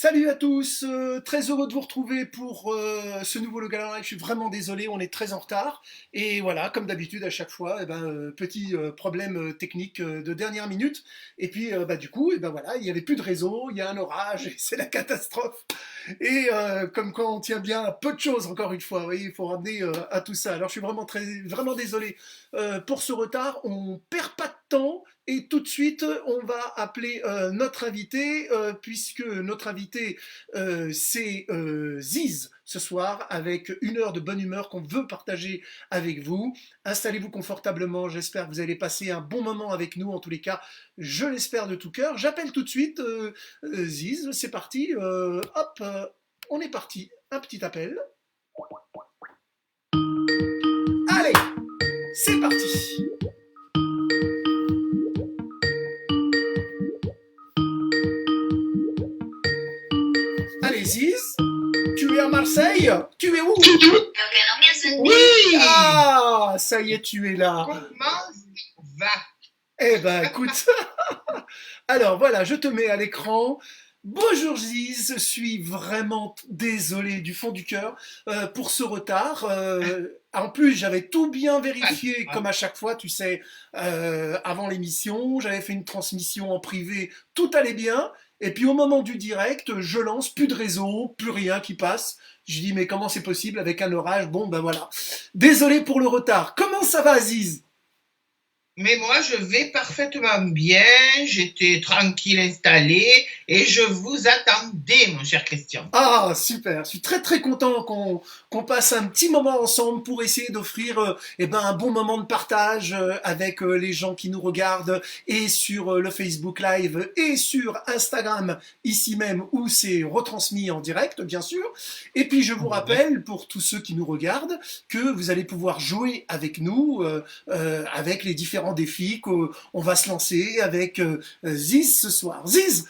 Salut à tous, très heureux de vous retrouver pour ce nouveau Le Gala Live. Je suis vraiment désolé, on est très en retard. Et voilà, comme d'habitude à chaque fois, petit problème technique de dernière minute. Et puis du coup, voilà, il n'y avait plus de réseau, il y a un orage, et c'est la catastrophe. Et comme quoi on tient bien à peu de choses encore une fois, oui, il faut ramener à tout ça. Alors je suis vraiment désolé pour ce retard. On perd pas de temps. Et tout de suite, on va appeler notre invité, puisque notre invité, c'est Ziz ce soir, avec une heure de bonne humeur qu'on veut partager avec vous. Installez-vous confortablement, j'espère que vous allez passer un bon moment avec nous, en tous les cas, je l'espère de tout cœur. J'appelle tout de suite Ziz, c'est parti, hop, on est parti, un petit appel. Allez, c'est parti. Allez Ziz, tu es à Marseille? Tu es où? Oui! Ah, ça y est, tu es là. Comment ça va? Eh ben, écoute. Alors voilà, je te mets à l'écran. Bonjour Ziz, je suis vraiment désolé du fond du cœur pour ce retard. En plus, j'avais tout bien vérifié, comme à chaque fois, tu sais, avant l'émission. J'avais fait une transmission en privé, tout allait bien. Et puis au moment du direct, je lance, plus de réseau, plus rien qui passe. Je dis, mais comment c'est possible avec un orage? Bon, ben voilà. Désolé pour le retard. Comment ça va, Ziz? Mais moi, je vais parfaitement bien. J'étais tranquille installé et je vous attendais, mon cher Christian. Ah, super. Je suis très très content qu'on passe un petit moment ensemble pour essayer d'offrir un bon moment de partage avec les gens qui nous regardent et sur le Facebook Live et sur Instagram, ici même, où c'est retransmis en direct, bien sûr. Et puis, je vous rappelle, pour tous ceux qui nous regardent, que vous allez pouvoir jouer avec nous, avec les différents défis qu'on va se lancer avec Ziz ce soir. Ziz,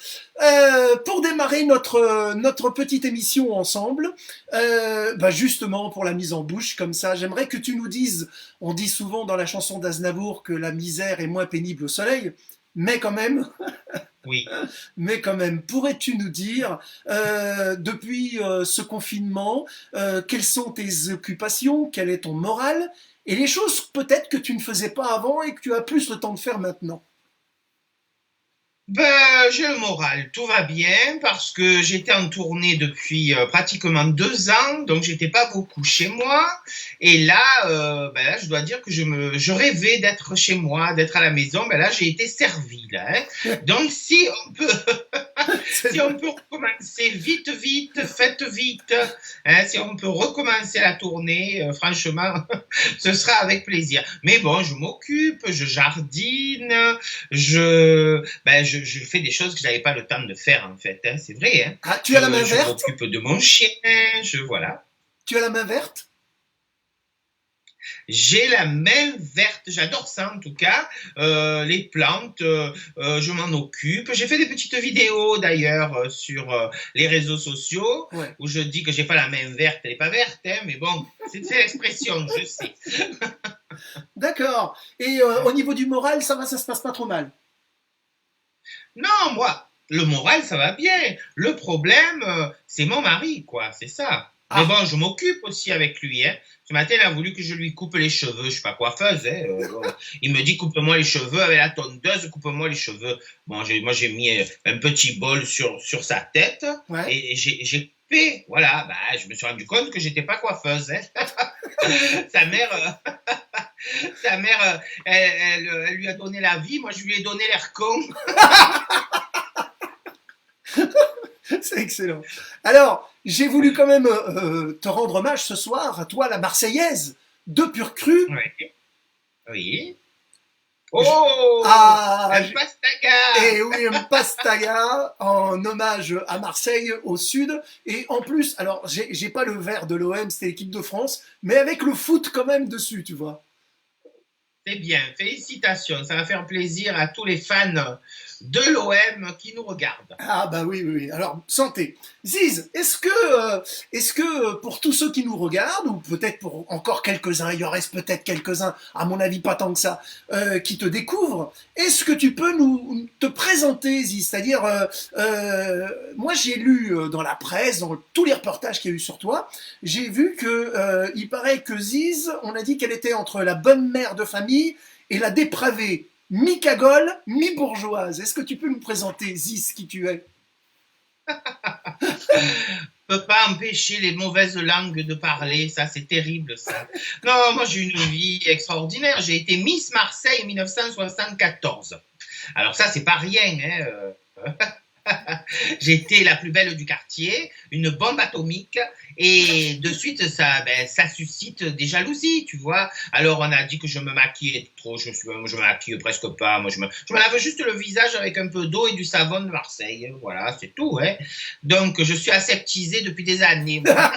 pour démarrer notre petite émission ensemble, justement pour la mise en bouche comme ça, j'aimerais que tu nous dises, on dit souvent dans la chanson d'Aznavour que la misère est moins pénible au soleil, mais quand même, Oui. pourrais-tu nous dire, depuis ce confinement, quelles sont tes occupations, quel est ton moral, et les choses peut-être que tu ne faisais pas avant et que tu as plus le temps de faire maintenant. Ben, j'ai le moral, tout va bien parce que j'étais en tournée depuis pratiquement 2 ans, donc j'étais pas beaucoup chez moi. Et là, là, je dois dire que je rêvais d'être chez moi, d'être à la maison. Ben là, j'ai été servi là, hein. Donc si on peut, si on peut recommencer vite, vite, faites vite, hein, si on peut recommencer la tournée, franchement, ce sera avec plaisir. Mais bon, je m'occupe, je jardine, je fais des choses que je n'avais pas le temps de faire en fait, hein, c'est vrai. Hein. Ah, tu as la main Je verte? m'occupe de mon chien, voilà. Tu as la main verte? J'ai la main verte, j'adore ça en tout cas. Les plantes, je m'en occupe. J'ai fait des petites vidéos d'ailleurs sur les réseaux sociaux Ouais. où je dis que j'ai pas la main verte, elle est pas verte, hein, mais bon, c'est l'expression, je sais. D'accord. Et au niveau du moral, ça va, ça se passe pas trop mal. Non, moi, le moral, ça va bien. Le problème, c'est mon mari, quoi, c'est ça. Mais Ah, bon, je m'occupe aussi avec lui, hein. Ce matin, il a voulu que je lui coupe les cheveux. Je suis pas coiffeuse, hein. Bon. Il me dit, coupe-moi les cheveux avec la tondeuse, coupe-moi les cheveux. Bon, moi, j'ai mis un petit bol sur sa tête ouais. et j'ai coupé. Voilà, bah, je me suis rendu compte que j'étais pas coiffeuse, hein. Sa mère, sa mère, elle lui a donné la vie. Moi, je lui ai donné l'air con. C'est excellent. Alors, j'ai voulu quand même te rendre hommage ce soir, à toi, la Marseillaise, de pur cru. Oui. Oui. Je- Oh! Ah, Un pastaga! et oui, un pastaga en hommage à Marseille, au sud. Et en plus, alors, j'ai pas le vert de l'OM, c'était l'équipe de France, mais avec le foot quand même dessus, tu vois. C'est bien, félicitations. Ça va faire plaisir à tous les fans de l'OM qui nous regardent. Ah bah oui, oui, oui. Alors, santé. Ziz, est-ce que pour tous ceux qui nous regardent, ou peut-être pour encore quelques-uns, il y en reste peut-être quelques-uns, à mon avis pas tant que ça, qui te découvrent, est-ce que tu peux nous te présenter, Ziz? C'est-à-dire, moi j'ai lu dans la presse, dans tous les reportages qu'il y a eu sur toi, j'ai vu que il paraît que Ziz, on a dit qu'elle était entre la bonne mère de famille et la dépravée, mi-cagole, mi-bourgeoise. Est-ce que tu peux nous présenter, Ziz, qui tu es? Peut pas empêcher les mauvaises langues de parler, ça c'est terrible ça. Non, moi j'ai une vie extraordinaire. J'ai été Miss Marseille 1974. Alors ça c'est pas rien, hein. J'étais la plus belle du quartier, une bombe atomique, et de suite ça suscite des jalousies, tu vois. Alors on a dit que je me maquillais trop, je me maquille presque pas, je me lave juste le visage avec un peu d'eau et du savon de Marseille, voilà, c'est tout, hein. Donc je suis aseptisée depuis des années, moi.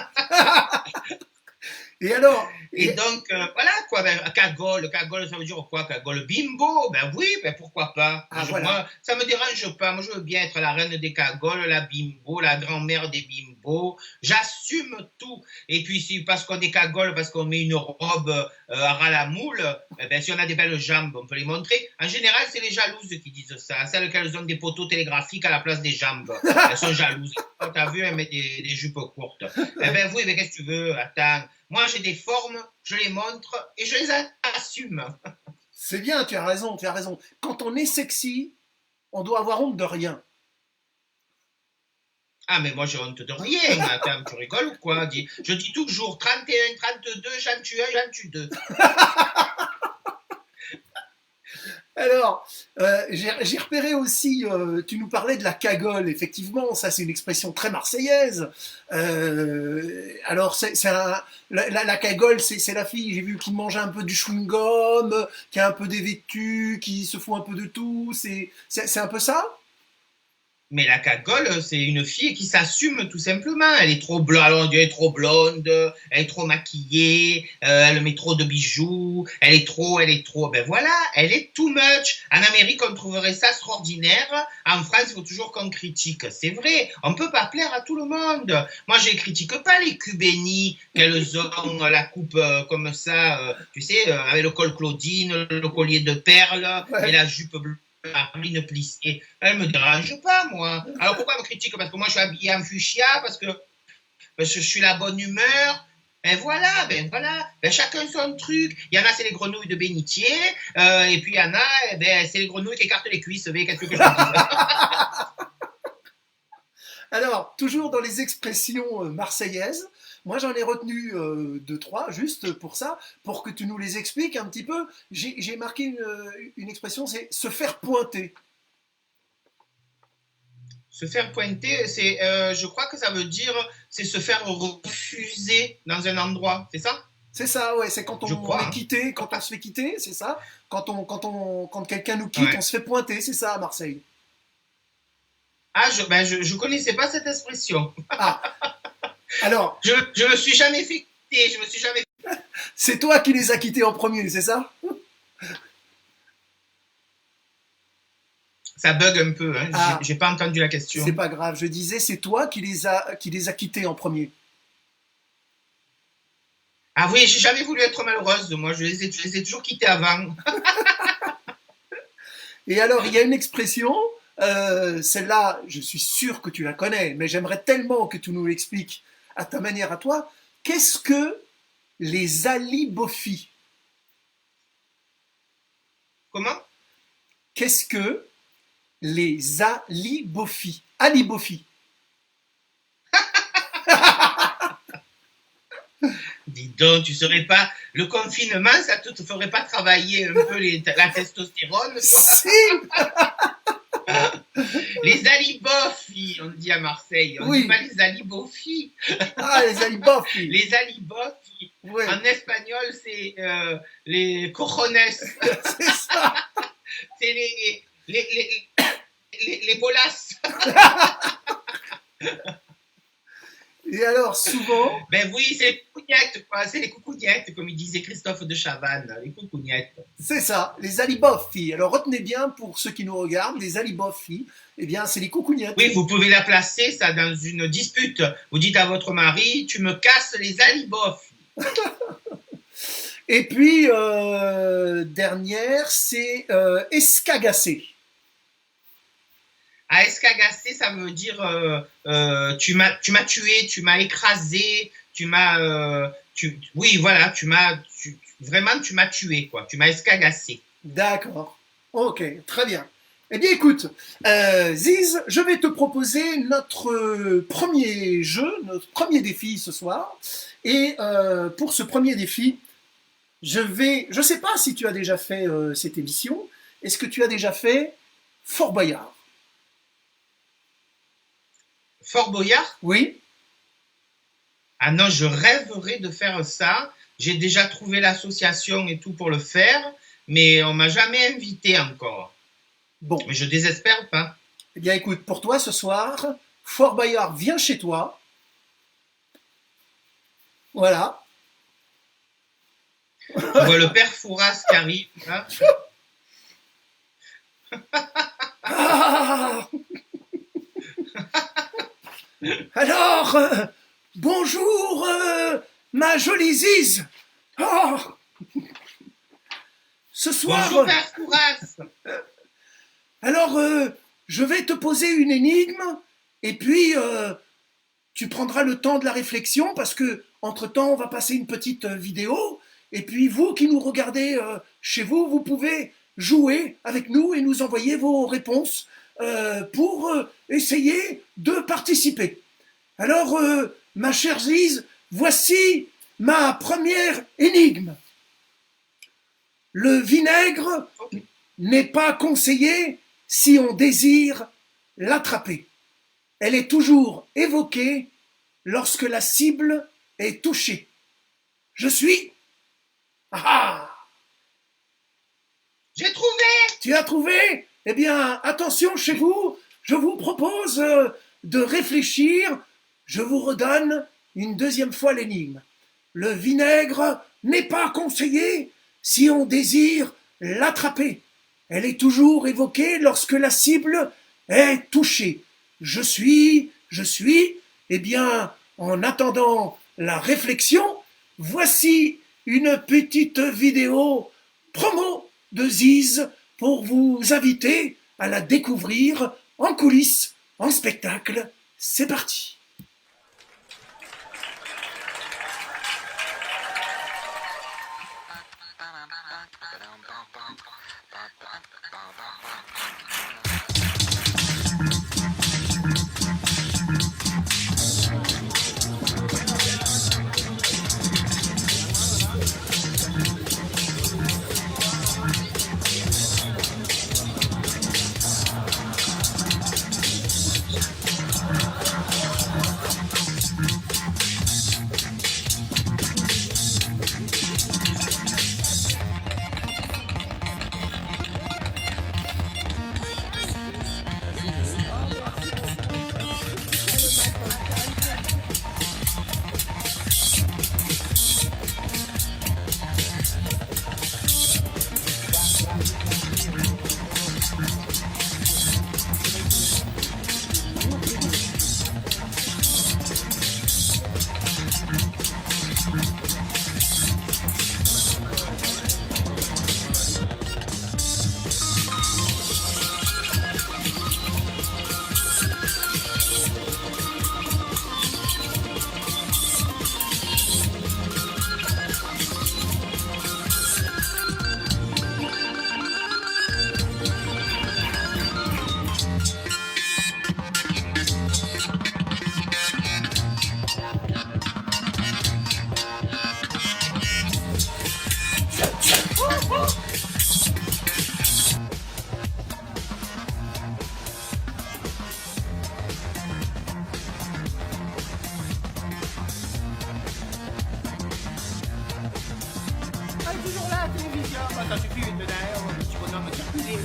Et alors, Et donc, voilà, quoi, cagole, ça veut dire quoi, cagole? Bimbo, ben oui, ben pourquoi pas. ah voilà. Moi, ça me dérange pas, moi je veux bien être la reine des cagoles, la bimbo, la grand-mère des bimbos, j'assume tout. Et puis, si, parce qu'on est cagole, parce qu'on met une robe à ras la moule, eh ben, si on a des belles jambes, on peut les montrer. En général, c'est les jalouses qui disent ça, celles qui ont des poteaux télégraphiques à la place des jambes. Elles sont jalouses. Quand t'as vu, elles mettent des jupes courtes. Eh ben oui, mais qu'est-ce que tu veux? Attends. Moi, j'ai des formes, je les montre et je les assume. C'est bien, tu as raison, tu as raison. Quand on est sexy, on doit avoir honte de rien. Ah, mais moi, j'ai honte de rien. Attends, tu rigoles ou quoi? Je dis toujours 31, 32, j'en tue un, j'en tue deux. Alors, j'ai repéré aussi, tu nous parlais de la cagole, effectivement, ça c'est une expression très marseillaise. Alors, la cagole, c'est la fille, j'ai vu, qui mange un peu du chewing-gum, qui est un peu dévêtue, qui se fout un peu de tout, c'est un peu ça? Mais la cagole, c'est une fille qui s'assume tout simplement. Elle est trop blonde, alors on dit elle est trop blonde, elle est trop maquillée, elle met trop de bijoux, ben voilà, elle est too much. En Amérique, on trouverait ça extraordinaire. En France, il faut toujours qu'on critique. C'est vrai, on peut pas plaire à tout le monde. Moi, je critique pas les cubénis qu'elles ont la coupe comme ça, tu sais, avec le col Claudine, le collier de perles et Ouais. la jupe bleue. Une plissée, elle me dérange pas, moi. Alors pourquoi elle me critique? Parce que moi je suis habillée en fuchsia, parce que je suis la bonne humeur. Ben voilà, ben chacun son truc. Il y en a, c'est les grenouilles de bénitier, et puis il y en a, c'est les grenouilles qui écartent les cuisses. Vous voyez, qu'est-ce que je vous dise? Alors, toujours dans les expressions marseillaises, moi j'en ai retenu deux, trois, juste pour ça, pour que tu nous les expliques un petit peu. J'ai marqué une expression, c'est se faire pointer. Se faire pointer, je crois que ça veut dire, c'est se faire refuser dans un endroit, c'est ça? C'est ça, ouais, c'est quand Je on crois, est hein. quitté, quand on se fait quitter, c'est ça. Quand quelqu'un nous quitte, on Ouais. se fait pointer, c'est ça à Marseille. Ah, je connaissais pas cette expression. Ah, alors, Je me suis jamais fait quitter, je me suis jamais. c'est toi qui les as quittés en premier, c'est ça? Ça bug un peu, hein. Ah, J'ai pas entendu la c'est question. pas grave, je disais, c'est toi qui les a quittés en premier. Ah oui, j'ai jamais voulu être malheureuse, moi, je les ai toujours quittés avant. Et alors, il y a une expression, celle-là, je suis sûr que tu la connais, mais j'aimerais tellement que tu nous l'expliques à ta manière à toi. Qu'est-ce que les alibofis? Comment? Qu'est-ce que les alibofis? Alibofis. Dis donc, tu serais pas. Le confinement, ça te ferait pas travailler un peu la testostérone, ça? Si, Les alibofs, on dit à Marseille. On dit oui. pas les alibofis. Ah, les alibofis. Les alibofs, Oui, en espagnol, c'est les cojones. c'est ça. C'est les bolas. Et alors, souvent, Ben oui, c'est les coucougnettes, quoi. C'est les coucougnettes, comme il disait Christophe de Chavannes, les coucougnettes. C'est ça, les aliboffi. Alors retenez bien pour ceux qui nous regardent, les aliboffi, eh bien c'est les coucougnettes. Oui, vous pouvez la placer, ça, dans une dispute. Vous dites à votre mari, tu me casses les alibofs. Et puis, dernière, c'est escagacé. À escagacé, ça veut dire tu m'as tué, tu m'as écrasé, oui, voilà, vraiment tu m'as tué, quoi. Tu m'as escagacé. D'accord. Ok, très bien. Eh bien, écoute, Ziz, je vais te proposer notre premier jeu, notre premier défi ce soir. Et pour ce premier défi, je sais pas si tu as déjà fait cette émission. Est-ce que tu as déjà fait Fort Boyard? Fort Boyard? Oui. Ah non, je rêverais de faire ça. J'ai déjà trouvé l'association et tout pour le faire, mais on m'a jamais invité encore. Bon. Mais je désespère pas. Eh bien, écoute, pour toi ce soir, Fort Boyard vient chez toi. Voilà. On voit le père Fouras qui arrive. Hein. Ah alors, bonjour, ma jolie Ziz. Oh ce soir. Bonjour père Fouras. Alors, je vais te poser une énigme et puis tu prendras le temps de la réflexion parce que entre-temps, on va passer une petite vidéo et puis vous qui nous regardez chez vous, vous pouvez jouer avec nous et nous envoyer vos réponses pour essayer de participer. Alors, ma chère Ziz, voici ma première énigme. Le vinaigre n'est pas conseillé si on désire l'attraper. Elle est toujours évoquée lorsque la cible est touchée. Je suis... Ah! J'ai trouvé! Tu as trouvé? Eh bien, attention chez vous, je vous propose de réfléchir. Je vous redonne une deuxième fois l'énigme. Le vinaigre n'est pas conseillé si on désire l'attraper. Elle est toujours évoquée lorsque la cible est touchée. Je suis, eh bien, en attendant la réflexion, voici une petite vidéo promo de Ziz pour vous inviter à la découvrir en coulisses, en spectacle. C'est parti. Toujours là, la télévision. Ça suffit de derrière, un petit bonhomme circuler.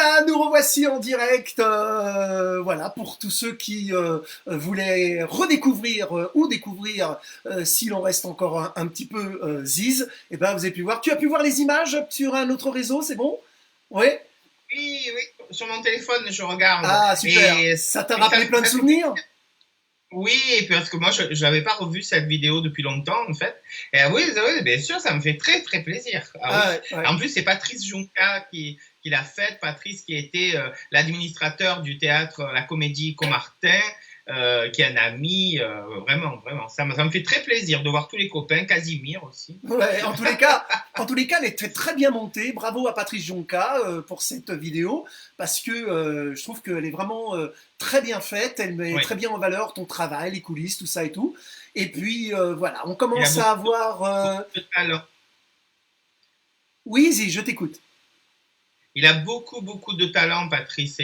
Voilà, nous revoici en direct. Voilà, pour tous ceux qui voulaient redécouvrir ou découvrir, s'il en reste encore un petit peu, Ziz, et ben vous avez pu voir. Tu as pu voir les images sur un autre réseau, c'est bon? Oui. Oui, oui, sur mon téléphone, je regarde. Ah, super. Et Ça t'a et rappelé plein de ça- souvenirs? oui, parce que moi, je n'avais pas revu cette vidéo depuis longtemps, en fait. Et oui, oui, bien sûr, ça me fait très, très plaisir. Ah Ah, oui. ouais, ouais. En plus, c'est Patrice Jonca qui l'a faite. Patrice qui était l'administrateur du théâtre La Comédie Comartin, qui est un ami, vraiment, vraiment. Ça me fait très plaisir de voir tous les copains, Casimir aussi. Ouais, en tous les cas, elle est très, très bien montée. Bravo à Patrice Jonca pour cette vidéo, parce que je trouve qu'elle est vraiment très bien faite. Elle met Oui, très bien en valeur ton travail, les coulisses, tout ça et tout. Et puis voilà, on il a commence à avoir. beaucoup de talent. Oui, Zi, je t'écoute. Il a beaucoup, beaucoup de talent, Patrice.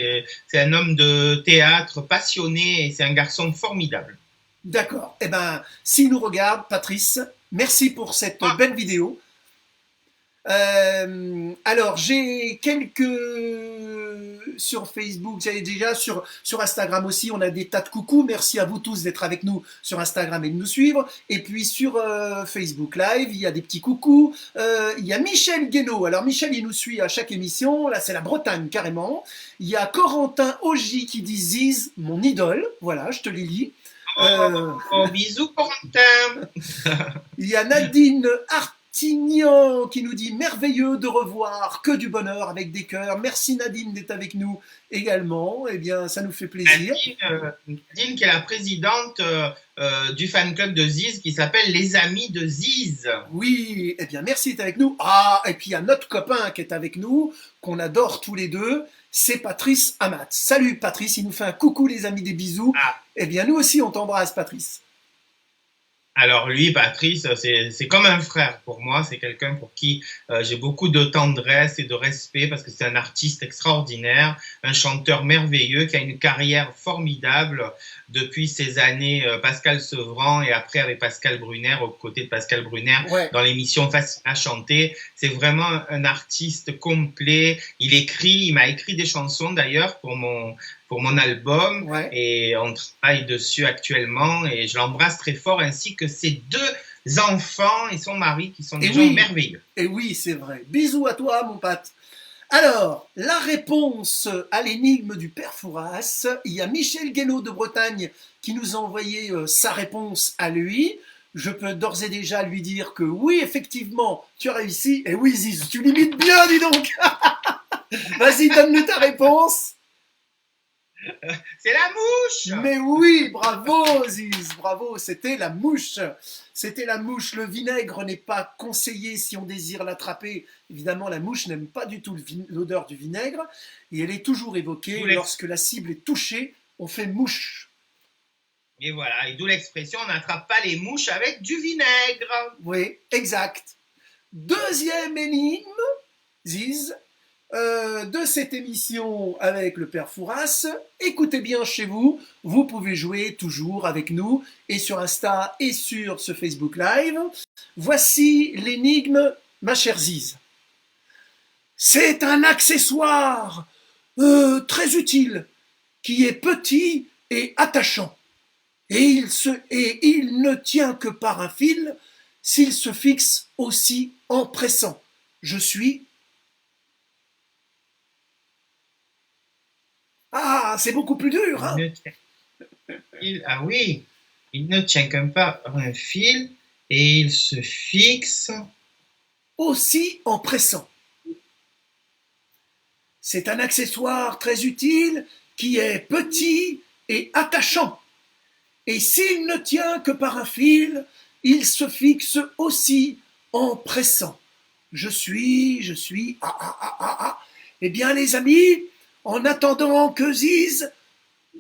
C'est un homme de théâtre passionné et c'est un garçon formidable. D'accord. Eh ben, s'il nous regarde, Patrice, merci pour cette Ah, belle vidéo. Alors, j'ai quelques sur Facebook, j'avais déjà sur Instagram aussi, on a des tas de coucous. Merci à vous tous d'être avec nous sur Instagram et de nous suivre. Et puis sur Facebook Live, il y a des petits coucous. Il y a Michel Guénaud. Alors Michel, il nous suit à chaque émission. Là, c'est la Bretagne carrément. Il y a Corentin Ogy qui dit Ziz, mon idole. Voilà, je te les lis. bisous, Corentin. Il y a Nadine Artignan qui nous dit merveilleux de revoir, que du bonheur avec des cœurs. Merci Nadine d'être avec nous également. Eh bien, ça nous fait plaisir. Nadine, qui est la présidente du fan club de Ziz qui s'appelle Les Amis de Ziz. Oui, eh bien, merci d'être avec nous. Ah, et puis il y a notre copain qui est avec nous, qu'on adore tous les deux. C'est Patrice Amat. Salut Patrice, il nous fait un coucou les amis, des bisous. Ah, Eh bien, nous aussi, on t'embrasse Patrice. alors lui, Patrice, c'est comme un frère pour moi. C'est quelqu'un pour qui j'ai beaucoup de tendresse et de respect parce que c'est un artiste extraordinaire, un chanteur merveilleux qui a une carrière formidable depuis ces années Pascal Sevran et après avec Pascal Brunner, aux côtés de Pascal Brunner Ouais. dans l'émission Facile à chanter. C'est vraiment un artiste complet. Il m'a écrit des chansons d'ailleurs pour mon album Ouais. et on travaille dessus actuellement et je l'embrasse très fort ainsi que ses deux enfants et son mari qui sont Et des gens oui. merveilleux. Et oui, c'est vrai. Bisous à toi, mon Pat. Alors, la réponse à l'énigme du père Fouras, il y a Michel Guénaud de Bretagne qui nous a envoyé sa réponse à lui. Je peux d'ores et déjà lui dire que oui, effectivement, tu as réussi. Et oui, Ziz, tu limites bien, dis donc. Vas-y, donne-nous ta réponse. C'est la mouche. Mais oui, bravo Ziz, bravo, c'était la mouche. C'était la mouche. Le vinaigre n'est pas conseillé si on désire l'attraper. Évidemment, la mouche n'aime pas du tout l'odeur du vinaigre et elle est toujours évoquée lorsque la cible est touchée, on fait mouche. Et voilà, et d'où l'expression on n'attrape pas les mouches avec du vinaigre. Oui, exact. Deuxième énigme, Ziz, de cette émission avec le père Fouras. Écoutez bien chez vous, vous pouvez jouer toujours avec nous et sur Insta et sur ce Facebook Live. Voici l'énigme, ma chère Ziz. C'est un accessoire très utile qui est petit et attachant. Et il ne tient que par un fil s'il se fixe aussi en pressant. Je suis... Ah, c'est beaucoup plus dur, hein? Ah oui, il ne tient qu'un pas un fil et il se fixe. Aussi en pressant. C'est un accessoire très utile qui est petit et attachant. Et s'il ne tient que par un fil, il se fixe aussi en pressant. Je suis, ah. Eh bien, les amis, en attendant que Ziz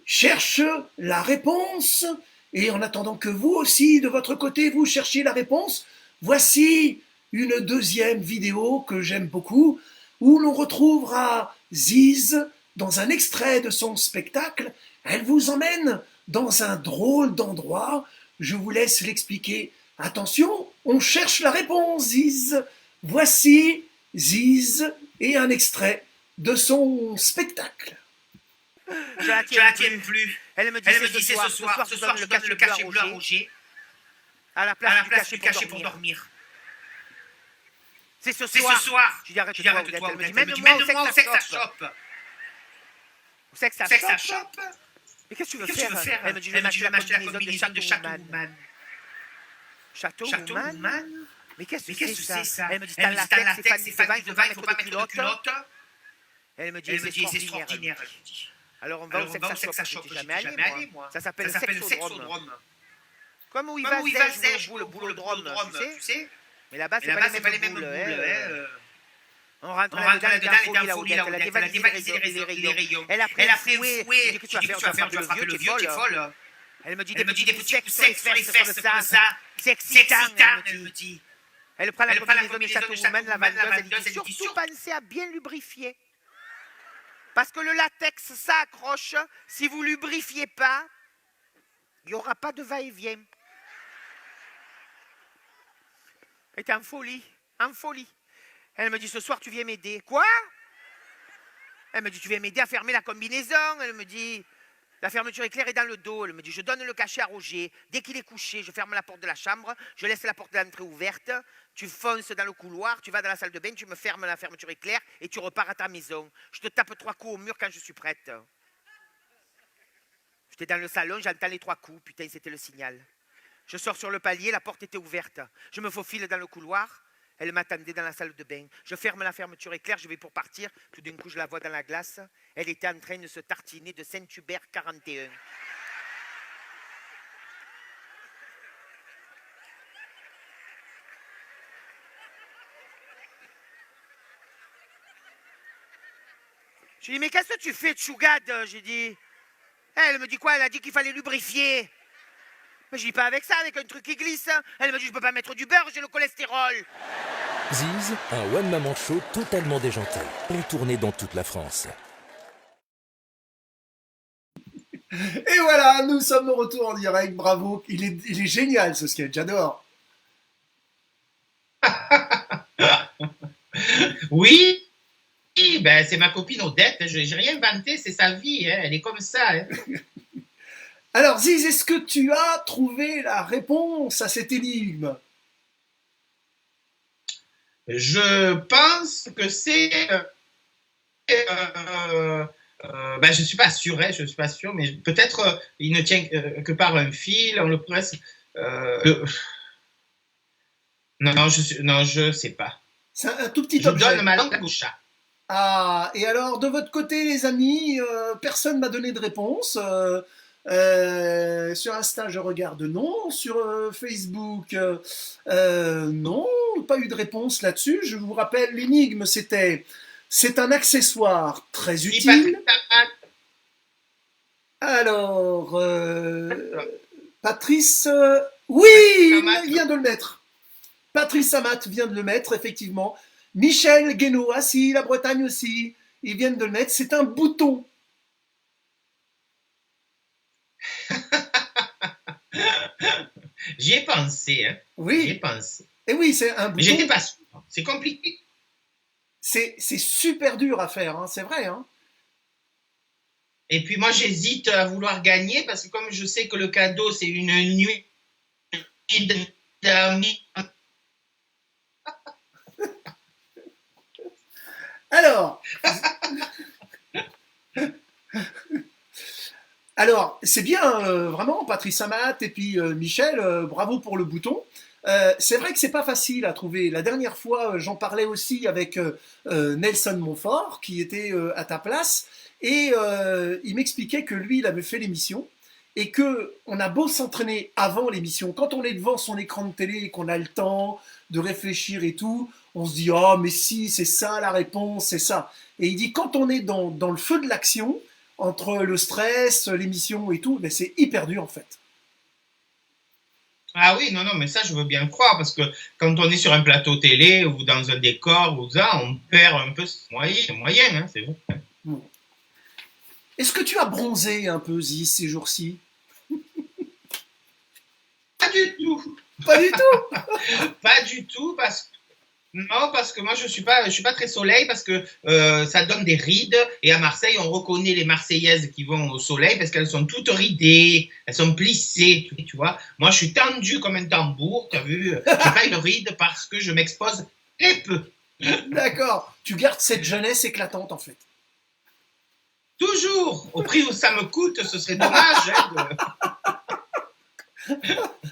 cherche la réponse, et en attendant que vous aussi, de votre côté, vous cherchiez la réponse, voici une deuxième vidéo que j'aime beaucoup, où l'on retrouvera Ziz dans un extrait de son spectacle. Elle vous emmène dans un drôle d'endroit. Je vous laisse l'expliquer. Attention, on cherche la réponse, Ziz. Voici Ziz et un extrait de son spectacle. Je la tiens plus. Elle me dit c'est ce soir, je donne le cachet bleu à Roger. À la place du cachet pour dormir. C'est ce soir. Je dis arrête-toi. Elle me dit mène-moi au sex shop. Au sex shop. Mais qu'est-ce que tu veux faire? Elle me dit je vais m'acheter la combinaison de Château-Woman. Château-Woman? Mais qu'est-ce que c'est ça? Elle me dit t'as la latex, c'est fan de vin, il faut pas mettre de culotte. Elle me dit c'est extraordinaire. Alors on va au sex shop, j'étais jamais allé moi. Ça s'appelle le sexodrome. Comme où il va jouer le boulodrome, tu sais. Mais là-bas, c'est pas les mêmes boules. On rentre là-dedans, elle était en folie, elle a dévalisé les rayons. Elle a pris fouet. Je dis que tu vas faire, tu vas frapper le vieux, tu es folle. Elle me dit des petits coups de sexe sur les fesses comme ça. C'est excitant, elle me dit. Elle prend la combinaison de Château-Woman, la vendeuse, elle dit surtout pensez à bien lubrifier. Parce que le latex, ça accroche. Si vous lubrifiez pas, il n'y aura pas de va-et-vient. Elle était en folie. Elle me dit, ce soir, tu viens m'aider. Quoi? Elle me dit, tu viens m'aider à fermer la combinaison. Elle me dit, la fermeture éclair est dans le dos. Elle me dit, je donne le cachet à Roger. Dès qu'il est couché, je ferme la porte de la chambre. Je laisse la porte d'entrée ouverte. Tu fonces dans le couloir. Tu vas dans la salle de bain. Tu me fermes la fermeture éclair et tu repars à ta maison. Je te tape 3 coups au mur quand je suis prête. J'étais dans le salon, j'entends les 3 coups. Putain, c'était le signal. Je sors sur le palier, la porte était ouverte. Je me faufile dans le couloir. Elle m'attendait dans la salle de bain. Je ferme la fermeture éclair, je vais pour partir. Tout d'un coup, je la vois dans la glace. Elle était en train de se tartiner de Saint-Hubert 41. Je lui dis, mais qu'est-ce que tu fais, Tchougade? J'ai dit. Elle me dit quoi? Elle a dit qu'il fallait lubrifier. Mais je dis pas avec ça, avec un truc qui glisse. Elle me dit, je peux pas mettre du beurre, j'ai le cholestérol. Ziz, un one-man show totalement déjanté, en tournée dans toute la France. Et voilà, nous sommes de retour en direct, bravo. Il est génial ce sketch, j'adore. Oui, ben, c'est ma copine Odette, j'ai rien inventé, c'est sa vie, hein. Elle est comme ça. Hein. Alors Ziz, est-ce que tu as trouvé la réponse à cette énigme? Je pense que c'est... ben, je suis pas sûr, mais peut-être il ne tient que par un fil, on le presse... Non, je sais pas. C'est un tout petit Je objet. donne ma langue à bouche. Ah, et alors de votre côté les amis, personne m'a donné de réponse. Sur Insta, je regarde non. Sur Facebook, non, pas eu de réponse là-dessus. Je vous rappelle, l'énigme, c'est un accessoire très utile. Alors, Patrice, oui, il vient de le mettre. Patrice Amat vient de le mettre, effectivement. Michel Guénaud, ah si, la Bretagne aussi, ils viennent de le mettre. C'est un bouton. J'y ai pensé, hein. Oui. J'y ai pensé. Et oui, c'est un bouton. Mais j'étais pas sûr. C'est compliqué. C'est super dur à faire, hein, c'est vrai. Hein. Et puis moi, j'hésite à vouloir gagner parce que comme je sais que le cadeau, c'est une nuit d'amis. Alors, c'est bien, vraiment, Patrice Amat et puis Michel, bravo pour le bouton. C'est vrai que c'est pas facile à trouver. La dernière fois, j'en parlais aussi avec Nelson Montfort, qui était à ta place, et il m'expliquait que lui, il avait fait l'émission, et que on a beau s'entraîner avant l'émission, quand on est devant son écran de télé et qu'on a le temps de réfléchir et tout, on se dit « Oh, mais si, c'est ça la réponse, c'est ça ». Et il dit « Quand on est dans le feu de l'action, entre le stress, l'émission et tout, ben c'est hyper dur en fait. » Ah oui, non, mais ça, je veux bien le croire, parce que quand on est sur un plateau télé ou dans un décor, ou ça, on perd un peu ce moyen, hein, c'est vrai. Bon. Est-ce que tu as bronzé un peu, Ziz, ces jours-ci? Pas du tout. Pas du tout. Pas du tout, parce que Non, parce que moi je suis pas très soleil parce que ça donne des rides et à Marseille on reconnaît les Marseillaises qui vont au soleil parce qu'elles sont toutes ridées, elles sont plissées, tu vois. Moi je suis tendue comme un tambour, t'as vu. J'ai pas une ride parce que je m'expose très peu. D'accord. Tu gardes cette jeunesse éclatante en fait. Toujours, au prix où ça me coûte, ce serait dommage.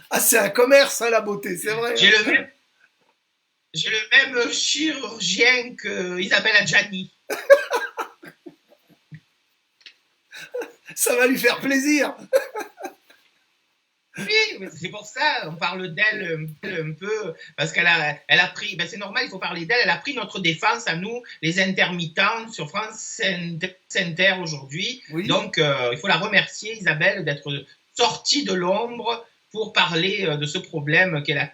Ah, c'est un commerce, hein, la beauté, c'est vrai. J'ai le même chirurgien que Isabelle Adjani. Ça va lui faire plaisir. Oui, c'est pour ça, on parle d'elle un peu, parce elle a pris, ben c'est normal, il faut parler d'elle, elle a pris notre défense à nous, les intermittents, sur France Inter aujourd'hui. Oui. Donc, il faut la remercier, Isabelle, d'être sortie de l'ombre pour parler de ce problème qu'est la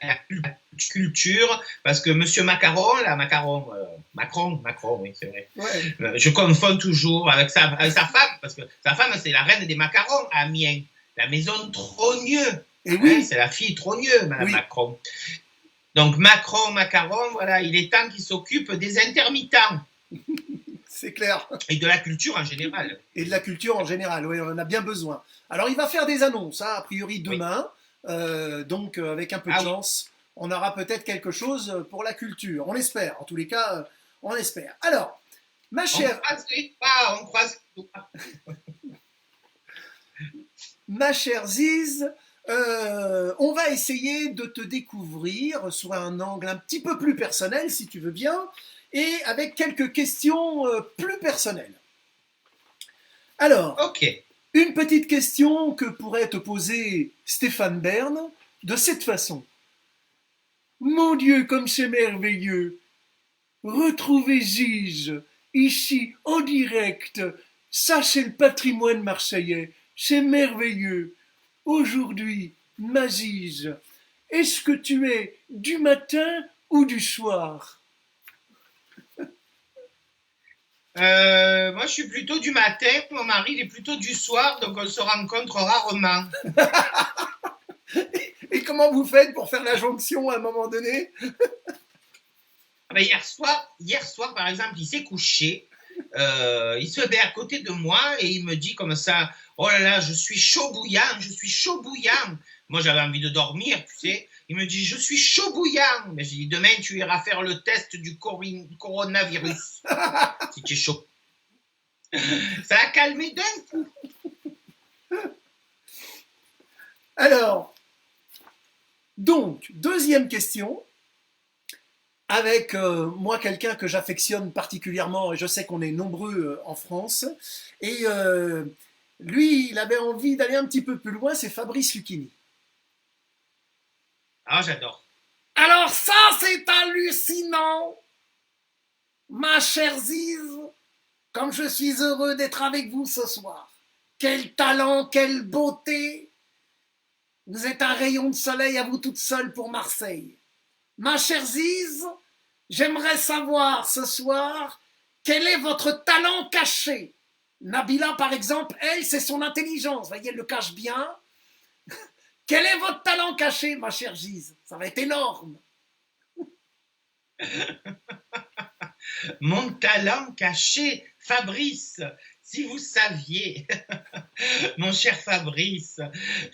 culture, parce que Monsieur Macron, Macron, oui, c'est vrai. Ouais. Je confonds toujours avec sa femme, parce que sa femme, c'est la reine des macarons à Amiens. La maison Trogneux. Et oui. Hein, c'est la fille Trogneux, Madame Macron. Donc Macaron, voilà, il est temps qu'il s'occupe des intermittents. C'est clair. Et de la culture en général. Et de la culture en général, oui, on en a bien besoin. Alors il va faire des annonces, hein, a priori demain. Oui. Donc avec un peu de chance, on aura peut-être quelque chose pour la culture. On espère, en tous les cas, on espère. Alors, ma chère... On croise les doigts. Ma chère Ziz, on va essayer de te découvrir sous un angle un petit peu plus personnel, si tu veux bien, et avec quelques questions plus personnelles. Alors, une petite question que pourrait te poser Stéphane Bern de cette façon. Mon Dieu, comme c'est merveilleux! Retrouver Ziz, ici, en direct, ça c'est le patrimoine marseillais. C'est merveilleux. Aujourd'hui, ma Ziz, est-ce que tu es du matin ou du soir? Moi, je suis plutôt du matin. Mon mari, il est plutôt du soir, donc on se rencontre rarement. Et comment vous faites pour faire la jonction à un moment donné? Ben, hier soir, par exemple, il s'est couché. Il se met à côté de moi et il me dit comme ça, oh là là, je suis chaud bouillant. Moi, j'avais envie de dormir, tu sais. Il me dit, je suis chaud bouillant. Mais j'ai dit, demain, tu iras faire le test du coronavirus. Si tu es chaud. Ça a calmé d'un coup. Alors, donc, deuxième question. Avec moi quelqu'un que j'affectionne particulièrement, et je sais qu'on est nombreux en France, et lui, il avait envie d'aller un petit peu plus loin, c'est Fabrice Lucchini. Ah, j'adore. Alors ça, c'est hallucinant, ma chère Ziz, comme je suis heureux d'être avec vous ce soir. Quel talent, quelle beauté. Vous êtes un rayon de soleil à vous toute seule pour Marseille. Ma chère Ziz, j'aimerais savoir ce soir quel est votre talent caché. Nabila, par exemple, elle, c'est son intelligence. Vous voyez, elle le cache bien. Quel est votre talent caché, ma chère Ziz? Ça va être énorme. Mon talent caché, Fabrice, si vous saviez, mon cher Fabrice,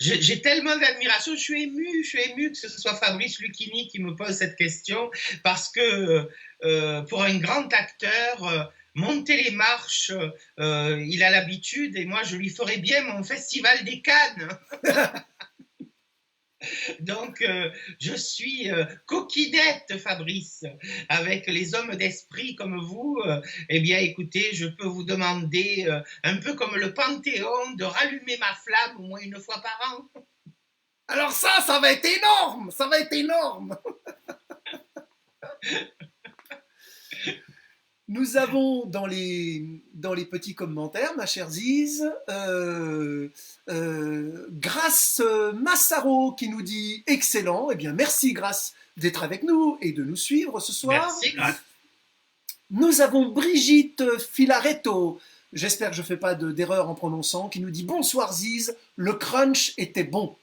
j'ai tellement d'admiration, je suis ému que ce soit Fabrice Lucchini qui me pose cette question, parce que pour un grand acteur, monter les marches, il a l'habitude, et moi je lui ferais bien mon festival des Cannes. Donc, je suis coquinette, Fabrice, avec les hommes d'esprit comme vous. Eh bien, écoutez, je peux vous demander, un peu comme le Panthéon, de rallumer ma flamme au moins une fois par an. Alors ça va être énorme, ça va être énorme. Nous avons dans les petits commentaires, ma chère Ziz, Grâce Massaro qui nous dit « Excellent ». Eh bien, merci Grâce d'être avec nous et de nous suivre ce soir. Merci Grâce. Nous avons Brigitte Filaretto, j'espère que je ne fais pas d'erreur en prononçant, qui nous dit « Bonsoir Ziz, le crunch était bon ».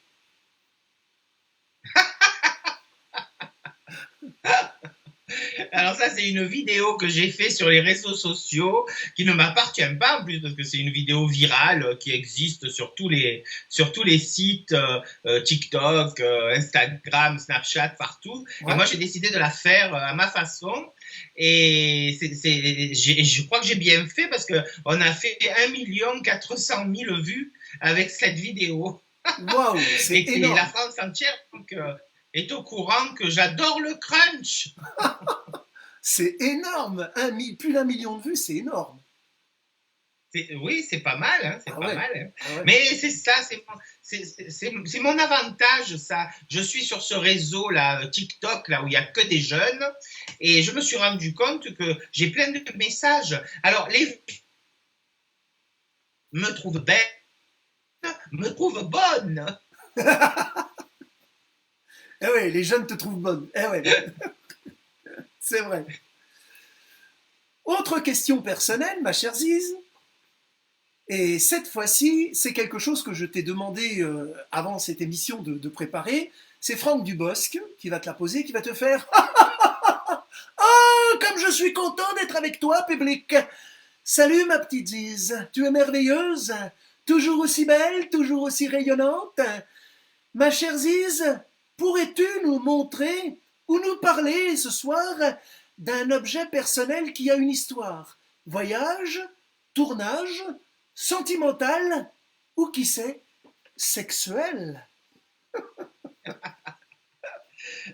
Alors ça, c'est une vidéo que j'ai fait sur les réseaux sociaux qui ne m'appartient pas en plus parce que c'est une vidéo virale qui existe sur tous les sites TikTok, Instagram, Snapchat, partout. Ouais. Et moi, j'ai décidé de la faire à ma façon. Et je crois que j'ai bien fait parce que on a fait 1 400 000 vues avec cette vidéo. Waouh, c'est Et énorme. la France entière donc, est au courant que j'adore le crunch. C'est énorme. Plus d'1 million de vues, c'est énorme. Oui, c'est pas mal, hein, c'est Ah pas ouais. mal. Hein. Ah ouais. Mais c'est ça, c'est mon avantage, ça. Je suis sur ce réseau-là, TikTok, là où il y a que des jeunes, et je me suis rendu compte que j'ai plein de messages. Alors, les me trouvent belle, me trouvent bonne. Eh ouais, les jeunes te trouvent bonne. Eh ouais. C'est vrai. Autre question personnelle, ma chère Ziz. Et cette fois-ci, c'est quelque chose que je t'ai demandé avant cette émission de préparer. C'est Franck Dubosc qui va te la poser, qui va te faire Oh, comme je suis content d'être avec toi, public. Salut ma petite Ziz, tu es merveilleuse, toujours aussi belle, toujours aussi rayonnante. Ma chère Ziz, pourrais-tu nous montrer ou nous parler ce soir d'un objet personnel qui a une histoire? Voyage, tournage, sentimental ou qui sait, sexuel?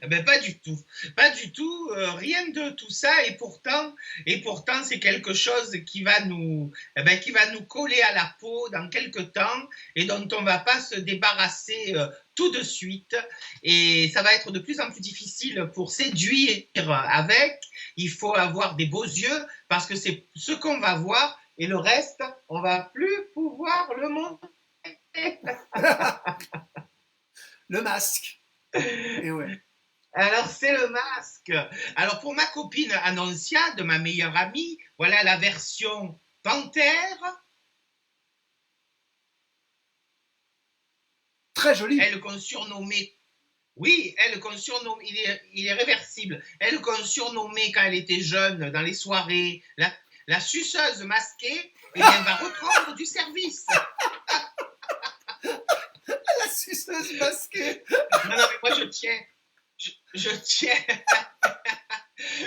Ben pas du tout, pas du tout, rien de tout ça. Et pourtant, c'est quelque chose qui va qui va nous coller à la peau dans quelque temps et dont on va pas se débarrasser tout de suite. Et ça va être de plus en plus difficile pour séduire avec. Il faut avoir des beaux yeux parce que c'est ce qu'on va voir et le reste, on va plus pouvoir le montrer. Le masque. Et ouais. Alors, c'est le masque. Alors, pour ma copine Annoncia, de ma meilleure amie, voilà la version panthère. Très joli. Elle qu'on surnommait. Oui, elle qu'on surnommait. Il est réversible. Elle qu'on surnommait quand elle était jeune, dans les soirées, la suceuse masquée, eh bien, va reprendre du service. La suceuse masquée. Non, mais moi, je tiens. Je tiens.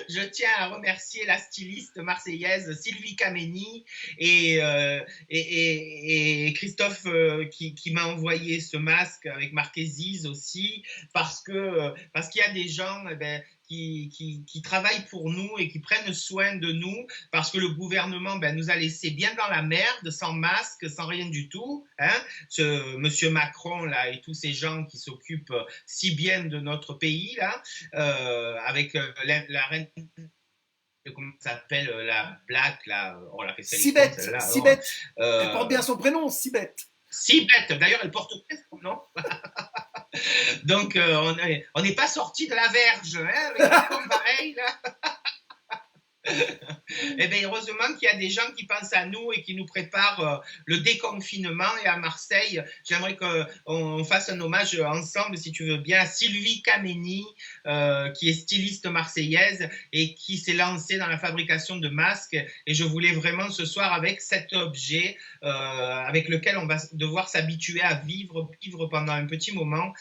Je tiens à remercier la styliste marseillaise Sylvie Kameni et Christophe qui m'a envoyé ce masque avec marqué Ziz aussi parce qu'il y a des gens qui travaillent pour nous et qui prennent soin de nous parce que le gouvernement nous a laissé bien dans la merde, sans masque, sans rien du tout. Hein. Monsieur Macron là et tous ces gens qui s'occupent si bien de notre pays là, avec la reine. Comment ça s'appelle la Black là, oh la Sibeth. Sibeth. Elle porte bien son prénom, Sibeth. Sibeth. D'ailleurs, elle porte bien son nom. Donc, on n'est pas sorti de la verge, hein, avec un con pareil, là. Eh bien, heureusement qu'il y a des gens qui pensent à nous et qui nous préparent le déconfinement. Et à Marseille, j'aimerais qu'on fasse un hommage ensemble, si tu veux bien, à Sylvie Kameni, qui est styliste marseillaise et qui s'est lancée dans la fabrication de masques. Et je voulais vraiment ce soir, avec cet objet, avec lequel on va devoir s'habituer à vivre pendant un petit moment,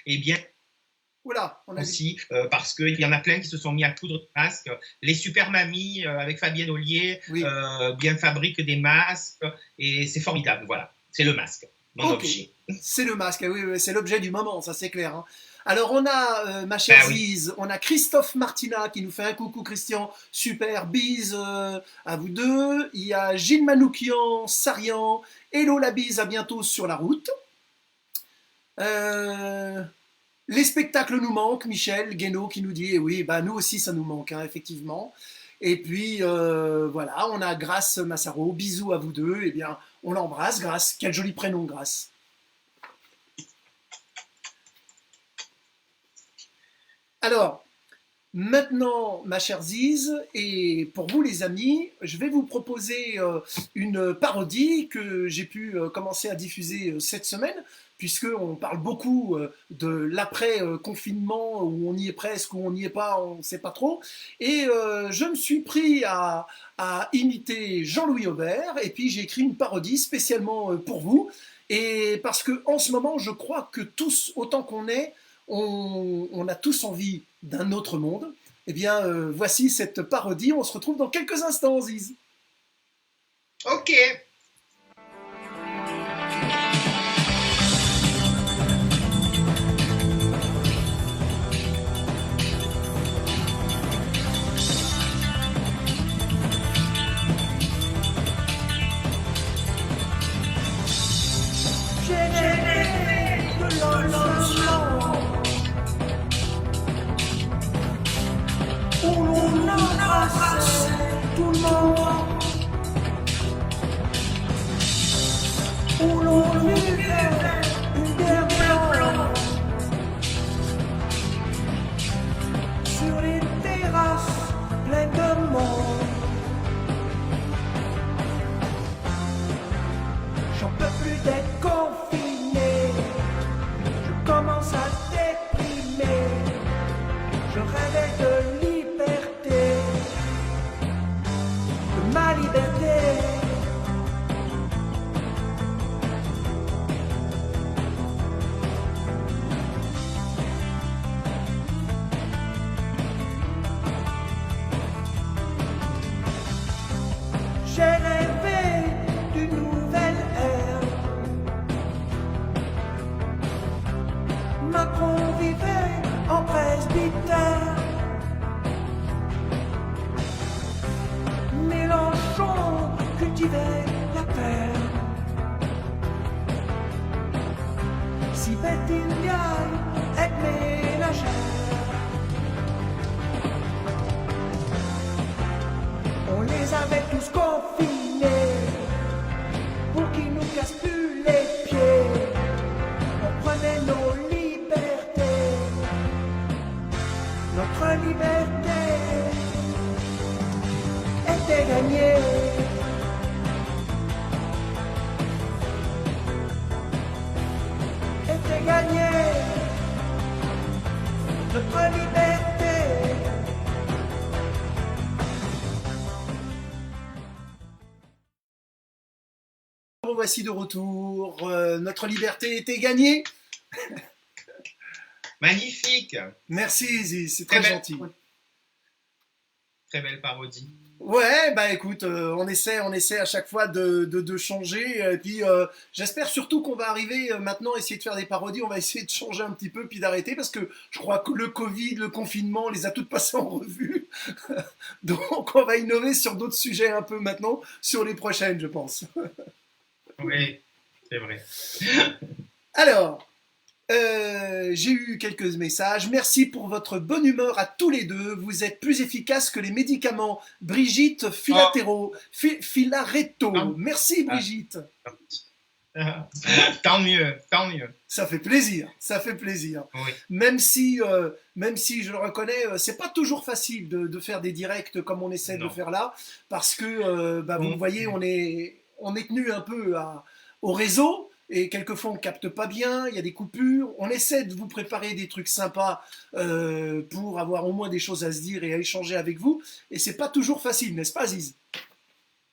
eh bien, Oula, on a aussi, parce qu'il y en a plein qui se sont mis à coudre des masques. Les super mamies avec Fabienne Ollier oui. bien fabriquent des masques et c'est formidable. Voilà, c'est le masque, mon objet. C'est le masque, oui, c'est l'objet du moment, ça c'est clair. Hein. Alors on a, ma chère Ziz, on a Christophe Martina qui nous fait un coucou Christian, super, bise à vous deux. Il y a Gilles Manoukian, Sarian, hello la bise, à bientôt sur la route. Les spectacles nous manquent, Michel Guénaud qui nous dit, et oui, nous aussi ça nous manque, hein, effectivement. Et puis voilà, on a Grace Massaro, bisous à vous deux, eh bien on l'embrasse, Grace, quel joli prénom Grace. Alors, Maintenant, ma chère Ziz, et pour vous les amis, je vais vous proposer une parodie que j'ai pu commencer à diffuser cette semaine, puisqu'on parle beaucoup de l'après-confinement, où on y est presque, où on n'y est pas, on ne sait pas trop. Et je me suis pris à imiter Jean-Louis Aubert, et puis j'ai écrit une parodie spécialement pour vous. Et parce que en ce moment, je crois que tous, autant qu'on est, on a tous envie d'un autre monde. Eh bien, voici cette parodie. On se retrouve dans quelques instants, Ziz. Ok. Où l'on embrasse tout le monde, où l'on buvait une bière blanche, sur les terrasses pleines de monde. J'en peux plus d'être confiné, je commence à déprimer, je rêvais de liberté, de ma liberté. J'ai rêvé d'une nouvelle ère. Macron vivait en presbytère. Mélenchon cultivait la paix. Si Betty Ndiaye est ménagère, on les avait tous confinés pour qu'ils nous cassent plus les pieds. On prenait nos libertés, notre liberté était gagnée. Était gagnée, notre liberté. Voici de retour. Notre liberté était gagnée. Magnifique. Merci, Ziz, c'est très Très gentil. Très belle parodie. Ouais, bah écoute, on essaie à chaque fois de changer. Et puis j'espère surtout qu'on va arriver maintenant à essayer de faire des parodies. On va essayer de changer un petit peu puis d'arrêter parce que je crois que le Covid, le confinement, on les a toutes passées en revue. Donc on va innover sur d'autres sujets un peu maintenant, sur les prochaines, je pense. Oui, c'est vrai. Alors, j'ai eu quelques messages. Merci pour votre bonne humeur à tous les deux. Vous êtes plus efficaces que les médicaments. Brigitte Filaretto. Ah. Merci Brigitte. Tant mieux, tant mieux. Ça fait plaisir, ça fait plaisir. Oui. Même si je le reconnais, c'est pas toujours facile de faire des directs comme on essaie de Non. le faire là, parce que vous le voyez, on est tenu un peu au réseau. Et quelquefois on capte pas bien, il y a des coupures. On essaie de vous préparer des trucs sympas pour avoir au moins des choses à se dire et à échanger avec vous. Et c'est pas toujours facile, n'est-ce pas, Ziz?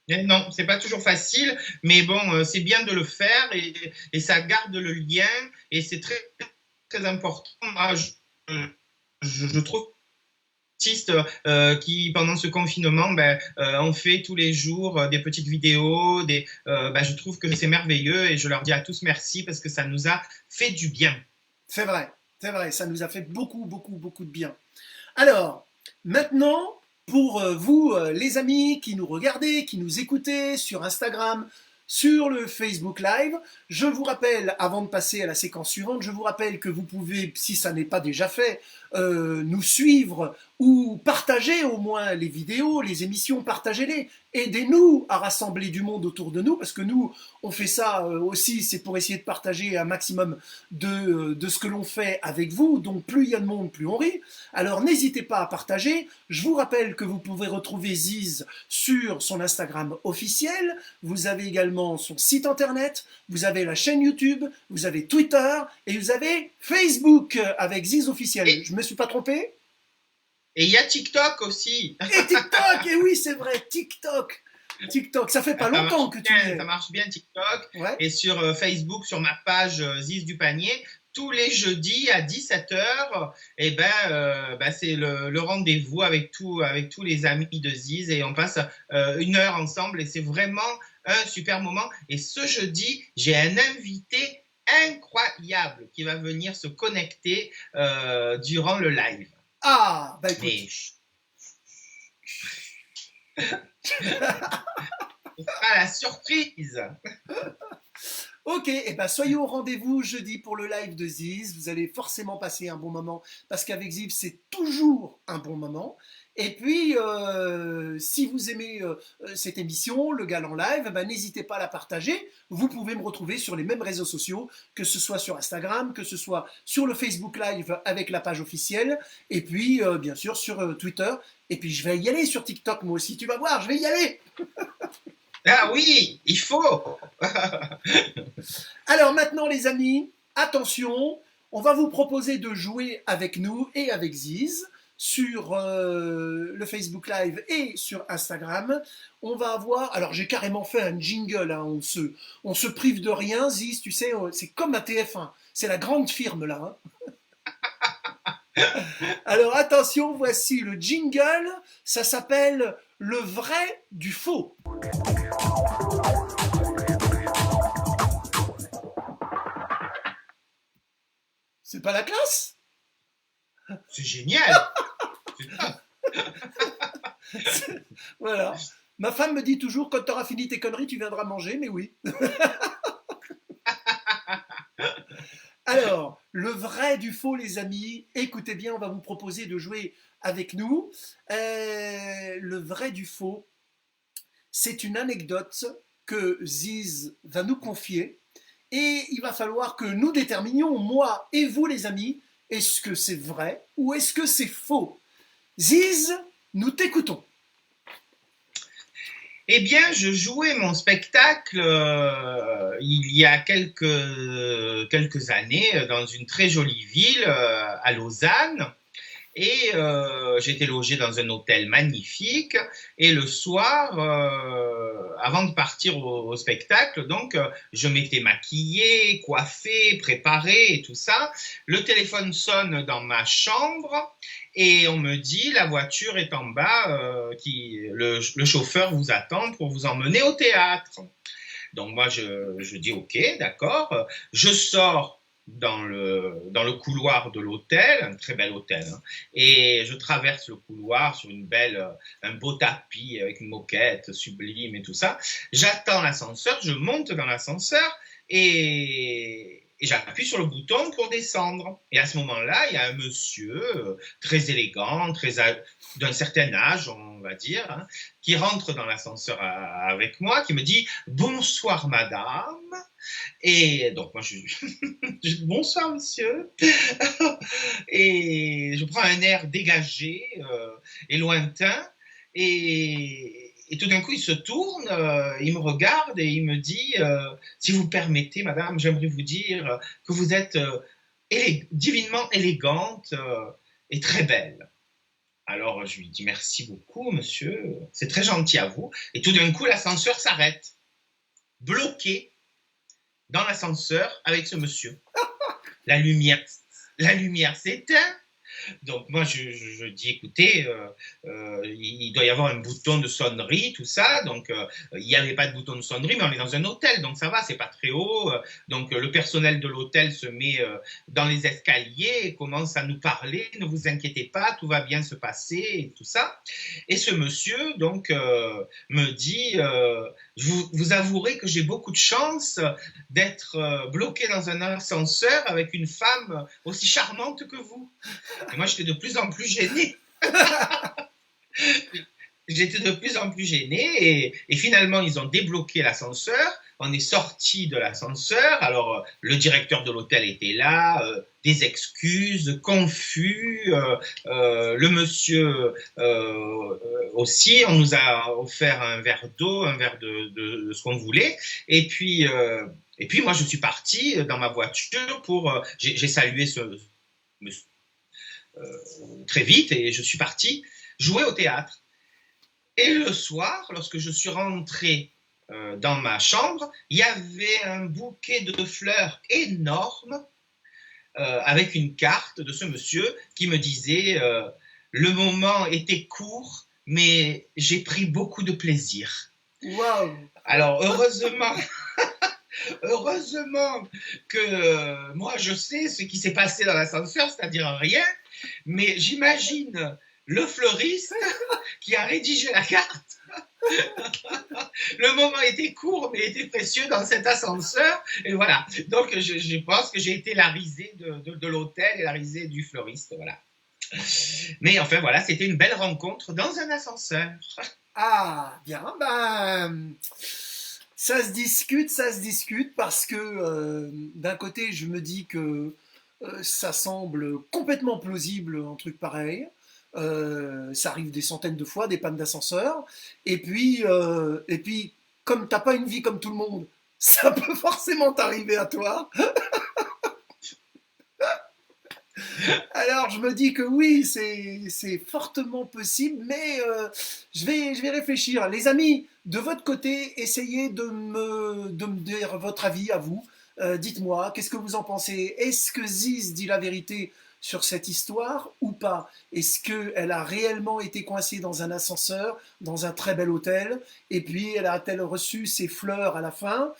Non, c'est pas toujours facile, mais bon, c'est bien de le faire et ça garde le lien et c'est très, très important. Moi, je trouve artistes qui, pendant ce confinement, ont fait tous les jours des petites vidéos. Je trouve que c'est merveilleux et je leur dis à tous merci parce que ça nous a fait du bien. C'est vrai, ça nous a fait beaucoup, beaucoup, beaucoup de bien. Alors, maintenant, pour vous, les amis qui nous regardez, qui nous écoutez sur Instagram, sur le Facebook Live, je vous rappelle, avant de passer à la séquence suivante, je vous rappelle que vous pouvez, si ça n'est pas déjà fait, nous suivre ou partagez au moins les vidéos, les émissions, partagez-les. Aidez-nous à rassembler du monde autour de nous, parce que nous, on fait ça aussi, c'est pour essayer de partager un maximum de ce que l'on fait avec vous. Donc plus il y a de monde, plus on rit. Alors n'hésitez pas à partager. Je vous rappelle que vous pouvez retrouver Ziz sur son Instagram officiel. Vous avez également son site internet, vous avez la chaîne YouTube, vous avez Twitter et vous avez Facebook avec Ziz officiel. Je me suis pas trompé ? Et il y a TikTok aussi. Et TikTok, et oui, c'est vrai, TikTok. TikTok, ça fait pas longtemps que tu es. Ça marche bien TikTok. Ouais. Et sur Facebook, sur ma page Ziz du panier, tous les jeudis à 17h, c'est le rendez-vous avec tous les amis de Ziz et on passe 1 heure ensemble et c'est vraiment un super moment. Et ce jeudi, j'ai un invité incroyable qui va venir se connecter durant le live. Ah, bah écoute. Mais... Ce sera la surprise. Ok, et ben soyez au rendez-vous jeudi pour le live de Ziz. Vous allez forcément passer un bon moment parce qu'avec Ziz, c'est toujours un bon moment. Et puis, si vous aimez cette émission, le Galant Live, ben, n'hésitez pas à la partager. Vous pouvez me retrouver sur les mêmes réseaux sociaux, que ce soit sur Instagram, que ce soit sur le Facebook Live avec la page officielle, et puis bien sûr sur Twitter. Et puis je vais y aller sur TikTok moi aussi, tu vas voir, je vais y aller. Ah oui, il faut. Alors maintenant les amis, attention, on va vous proposer de jouer avec nous et avec Ziz sur le Facebook Live et sur Instagram. On va avoir, alors j'ai carrément fait un jingle, hein, on se prive de rien, Ziz, tu sais, c'est comme à TF1, c'est la grande firme là. Hein. Alors attention, voici le jingle, ça s'appelle le vrai du faux. C'est pas la classe? C'est génial. Voilà. Ma femme me dit toujours, quand tu auras fini tes conneries, tu viendras manger, mais oui. Alors, le vrai du faux, les amis. Écoutez bien, on va vous proposer de jouer avec nous. Le vrai du faux, c'est une anecdote que Ziz va nous confier. Et il va falloir que nous déterminions, moi et vous les amis, est-ce que c'est vrai ou est-ce que c'est faux? Ziz, nous t'écoutons. Eh bien, je jouais mon spectacle il y a quelques années dans une très jolie ville à Lausanne. Et j'étais logé dans un hôtel magnifique. Et le soir, avant de partir au spectacle, donc je m'étais maquillé, coiffé, préparé et tout ça. Le téléphone sonne dans ma chambre et on me dit la voiture est en bas, le chauffeur vous attend pour vous emmener au théâtre. Donc moi je dis ok, d'accord. Je sors dans le couloir de l'hôtel, un très bel hôtel, hein, et je traverse le couloir sur un beau tapis avec une moquette sublime et tout ça. J'attends l'ascenseur, je monte dans l'ascenseur et j'appuie sur le bouton pour descendre. Et à ce moment-là, il y a un monsieur très élégant, d'un certain âge, on va dire, hein, qui rentre dans l'ascenseur avec moi, qui me dit « Bonsoir madame ». Et donc moi je dis bonsoir monsieur et je prends un air dégagé et lointain et tout d'un coup il se tourne, il me regarde et il me dit si vous permettez madame, j'aimerais vous dire que vous êtes divinement élégante et très belle. Alors je lui dis merci beaucoup monsieur, c'est très gentil à vous. Et tout d'un coup l'ascenseur s'arrête, bloqué dans l'ascenseur avec ce monsieur. La lumière s'éteint. Donc moi je dis écoutez, il doit y avoir un bouton de sonnerie, tout ça. Donc il n'y avait pas de bouton de sonnerie, mais on est dans un hôtel, donc ça va, c'est pas très haut. Donc le personnel de l'hôtel se met dans les escaliers et commence à nous parler. Ne vous inquiétez pas, tout va bien se passer et tout ça. Et ce monsieur donc me dit vous avouerez que j'ai beaucoup de chance d'être bloqué dans un ascenseur avec une femme aussi charmante que vous. Et moi, j'étais de plus en plus gêné. J'étais de plus en plus gêné et finalement ils ont débloqué l'ascenseur. On est sorti de l'ascenseur. Alors le directeur de l'hôtel était là, des excuses, confus. Le monsieur aussi. On nous a offert un verre d'eau, un verre de ce qu'on voulait. Et puis moi je suis parti dans ma voiture pour. J'ai salué ce monsieur très vite et je suis parti jouer au théâtre. Et le soir, lorsque je suis rentré dans ma chambre, il y avait un bouquet de fleurs énorme avec une carte de ce monsieur qui me disait le moment était court, mais j'ai pris beaucoup de plaisir. Waouh! Alors heureusement que moi je sais ce qui s'est passé dans l'ascenseur, c'est-à-dire rien, mais j'imagine le fleuriste qui a rédigé la carte. Le moment était court, mais était précieux dans cet ascenseur. Et voilà. Donc, je pense que j'ai été la risée de l'hôtel et la risée du fleuriste. Voilà. Mais enfin, voilà, c'était une belle rencontre dans un ascenseur. Ah, bien, ben, ça se discute parce que d'un côté, je me dis que ça semble complètement plausible, un truc pareil. Ça arrive des centaines de fois, des pannes d'ascenseur. Et puis, comme t'as pas une vie comme tout le monde, ça peut forcément t'arriver à toi. Alors, je me dis que oui, c'est fortement possible, mais je vais réfléchir. Les amis, de votre côté, essayez de me dire votre avis à vous. Dites-moi, qu'est-ce que vous en pensez? Est-ce que Ziz dit la vérité sur cette histoire ou pas? Est-ce qu'elle a réellement été coincée dans un ascenseur, dans un très bel hôtel, et puis elle a-t-elle reçu ses fleurs à la fin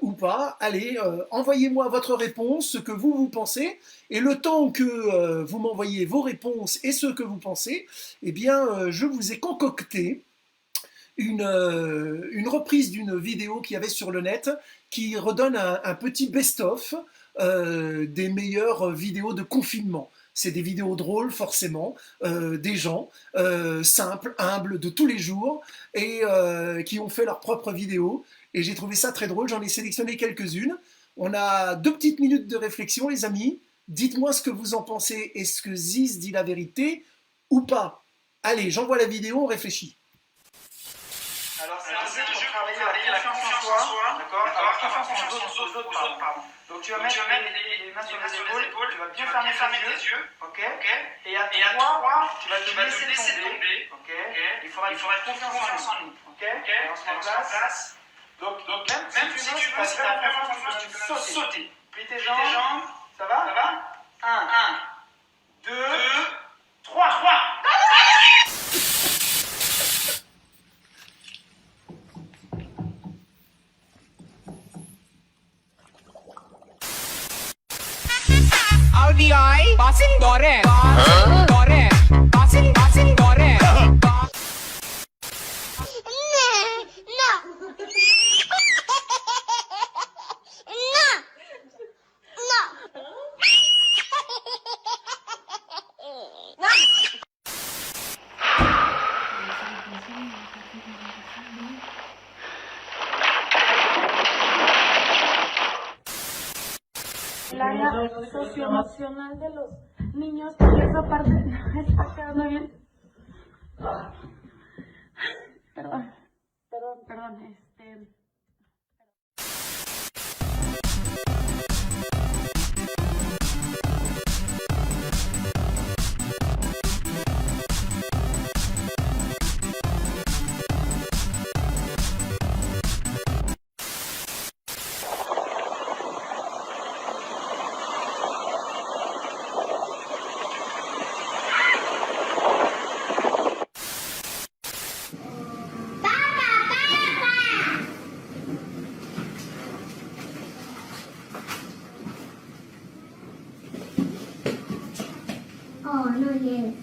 ou pas? Allez, envoyez-moi votre réponse, ce que vous pensez, et le temps que vous m'envoyez vos réponses et ce que vous pensez, eh bien, je vous ai concocté une reprise d'une vidéo qu'il y avait sur le net qui redonne un petit best-of des meilleures vidéos de confinement. C'est des vidéos drôles, forcément, des gens simples, humbles, de tous les jours, et qui ont fait leurs propres vidéos. Et j'ai trouvé ça très drôle, j'en ai sélectionné quelques-unes. On a 2 petites minutes de réflexion, les amis. Dites-moi ce que vous en pensez. Est-ce que Ziz dit la vérité ou pas? Allez, j'envoie la vidéo, on réfléchit. Alors c'est un jeu pour travailler la confiance en soi, d'accord? Alors confiance aux autres, pardon. Donc tu vas mettre les mains sur les épaules, tu vas bien fermer tes yeux, ok? Et à 3, tu vas te laisser tomber, ok? Il faudra confiance en nous, ok? On se met en place. Donc même si tu veux, si tu as vraiment confiance, tu peux sauter. Plie tes jambes, ça va? 1, 2, 3. RDI passing Dore. Dore. Passing Dore. El área socioemocional de los niños, y esa parte no está quedando bien. Perdón. Oh, no, yes.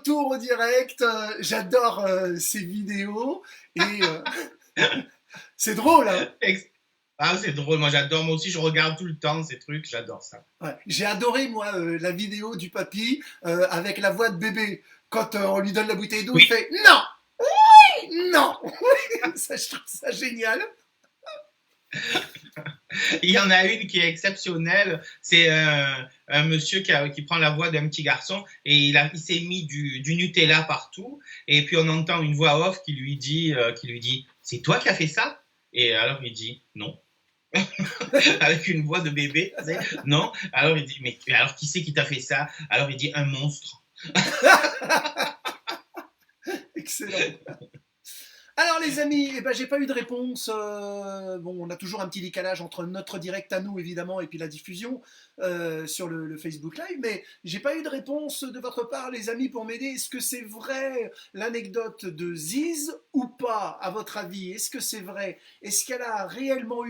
retour au direct. J'adore ces vidéos et c'est drôle. Hein. Ah, c'est drôle, moi j'adore, moi aussi je regarde tout le temps ces trucs, j'adore ça. Ouais. J'ai adoré moi la vidéo du papy avec la voix de bébé. Quand on lui donne la bouteille d'eau, Oui. il fait non, oui, non. Ça, je trouve ça génial. Il y en a une qui est exceptionnelle, c'est un monsieur qui prend la voix d'un petit garçon et il s'est mis du Nutella partout et puis on entend une voix off qui lui dit c'est toi qui as fait ça? Et alors il dit non. Avec une voix de bébé, non. Alors il dit mais alors qui c'est qui t'a fait ça? Alors il dit un monstre. Excellent. Alors les amis, eh ben, j'ai pas eu de réponse. Bon, on a toujours un petit décalage entre notre direct à nous évidemment et puis la diffusion sur le Facebook Live, mais j'ai pas eu de réponse de votre part les amis pour m'aider. Est-ce que c'est vrai l'anecdote de Ziz ou pas à votre avis? Est-ce que c'est vrai? Est-ce qu'elle a réellement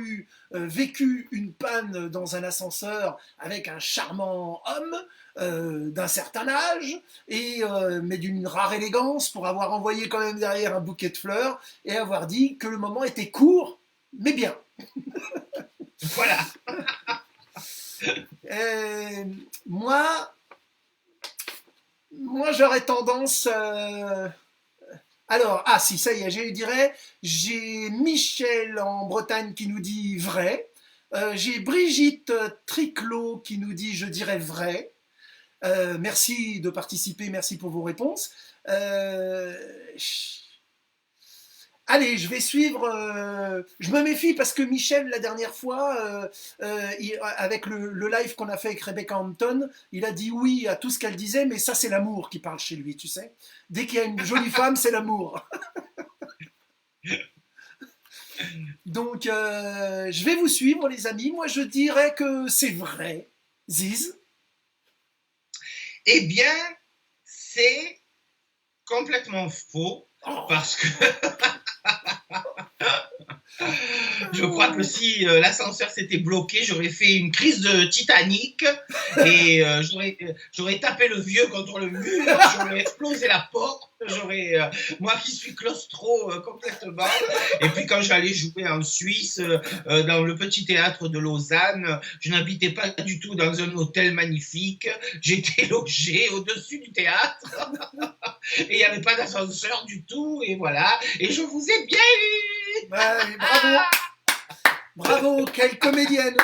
vécu une panne dans un ascenseur avec un charmant homme d'un certain âge, mais d'une rare élégance pour avoir envoyé quand même derrière un bouquet de fleurs et avoir dit que le moment était court, mais bien. Voilà. Moi j'aurais tendance... Alors, si, ça y est, je dirais, j'ai Michel en Bretagne qui nous dit vrai. J'ai Brigitte Triclot qui nous dit je dirais vrai. Merci de participer, merci pour vos réponses. Allez, je vais suivre. Je me méfie parce que Michel, la dernière fois, avec le live qu'on a fait avec Rebecca Hampton, il a dit oui à tout ce qu'elle disait, mais ça, c'est l'amour qui parle chez lui, tu sais. Dès qu'il y a une jolie femme, c'est l'amour. Donc, je vais vous suivre, les amis. Moi, je dirais que c'est vrai. Ziz? Eh bien, c'est complètement faux parce que je crois que si l'ascenseur s'était bloqué, j'aurais fait une crise de Titanic et j'aurais tapé le vieux contre le mur, j'aurais explosé la porte, moi qui suis claustro complètement. Et puis quand j'allais jouer en Suisse, dans le petit théâtre de Lausanne, je n'habitais pas du tout dans un hôtel magnifique, j'étais logé au-dessus du théâtre et il n'y avait pas d'ascenseur du tout et voilà, et je vous ai bien eu. Ouais, bravo. Bravo, quelle comédienne.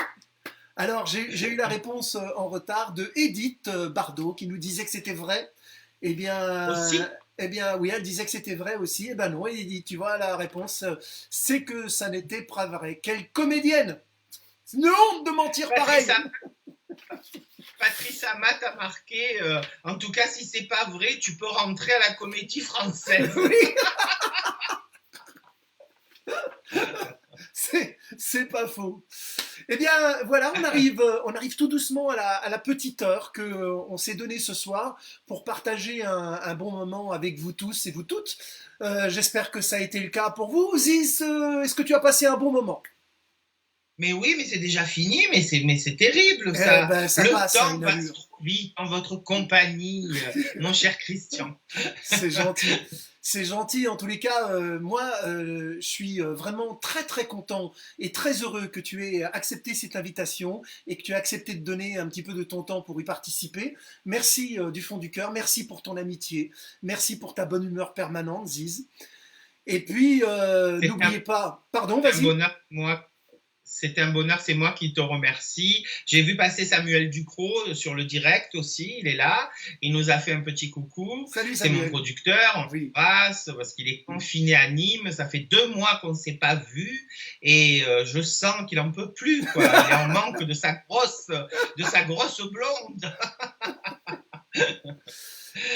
Alors, j'ai eu la réponse en retard de Edith Bardot qui nous disait que c'était vrai. Eh bien, oui, elle disait que c'était vrai aussi. Eh bien non, Edith, tu vois, la réponse, c'est que ça n'était pas vrai. Quelle comédienne. C'est une honte de mentir pareil. Patrice Amat a marqué, en tout cas, si c'est pas vrai, tu peux rentrer à la Comédie Française. Oui. C'est pas faux. Eh bien, voilà, on arrive tout doucement à la petite heure qu'on s'est donnée ce soir pour partager un bon moment avec vous tous et vous toutes. J'espère que ça a été le cas pour vous. Ziz, est-ce que tu as passé un bon moment? Mais oui, mais c'est déjà fini, mais c'est terrible ça. Ça le passe, temps passe trop vite en votre compagnie, mon cher Christian. C'est gentil. C'est gentil, en tous les cas, moi je suis vraiment très très content et très heureux que tu aies accepté cette invitation et que tu aies accepté de donner un petit peu de ton temps pour y participer. Merci du fond du cœur, merci pour ton amitié, merci pour ta bonne humeur permanente, Ziz. Et puis, n'oubliez pas... Pardon, vas-y. C'est un bonheur, c'est moi qui te remercie. J'ai vu passer Samuel Ducrot sur le direct aussi, il est là. Il nous a fait un petit coucou. Salut, c'est mon producteur, on passe parce qu'il est confiné à Nîmes. Ça fait 2 mois qu'on ne s'est pas vu et je sens qu'il en peut plus, quoi. Il est en manque de sa grosse blonde.